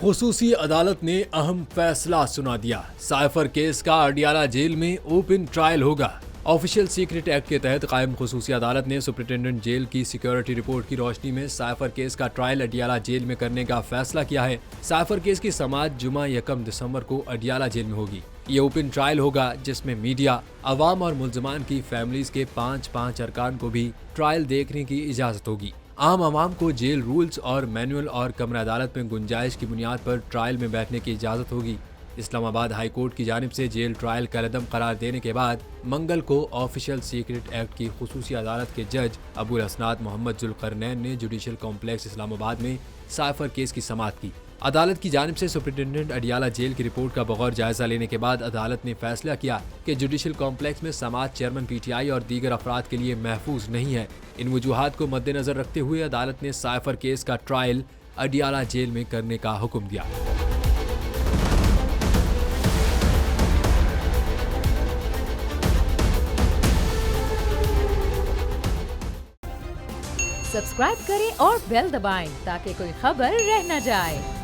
खुसूसी अदालत ने अहम फैसला सुना दिया। साइफर केस का अडियाला जेल में ओपन ट्रायल होगा। ऑफिशियल सीक्रेट एक्ट के तहत कायम खुसूसी अदालत ने सुप्रिंटेंडेंट जेल की सिक्योरिटी रिपोर्ट की रोशनी में साइफर केस का ट्रायल अडियाला जेल में करने का फैसला किया है। साइफर केस की समाअत जुमा 1 दिसंबर को अडियाला जेल में होगी। ये ओपन ट्रायल होगा जिसमें मीडिया, अवाम और मुल्जिमान की फैमिलीज के 5 अरकान को भी ट्रायल देखने की इजाजत होगी। आम आवाम को जेल रूल्स और मैनुअल और कमरा अदालत में गुंजाइश की बुनियाद पर ट्रायल में बैठने की इजाजत होगी। इस्लामाबाद हाई कोर्ट की जानिब से जेल ट्रायल कलअदम करार देने के बाद मंगल को ऑफिशियल सीक्रेट एक्ट की खुसूसी अदालत के जज अबुल हसनात मोहम्मद जुल्करनैन ने जुडिशल कॉम्प्लेक्स इस्लामाबाद में साइफर केस की समाअत की। अदालत की जानिब से सुप्रिंटेंडेंट अडियाला जेल की रिपोर्ट का बगौर जायजा लेने के बाद अदालत ने फैसला किया कि जुडिशल कॉम्प्लेक्स में समाअत चेयरमैन PTI और दीगर अफराद के लिए महफूज नहीं है। इन वजूहात को मद्देनजर रखते हुए अदालत ने साइफर केस का ट्रायल अडियाला जेल में करने का हुक्म दिया। सब्सक्राइब करें और बेल दबाएं ताकि कोई खबर रह न जाए।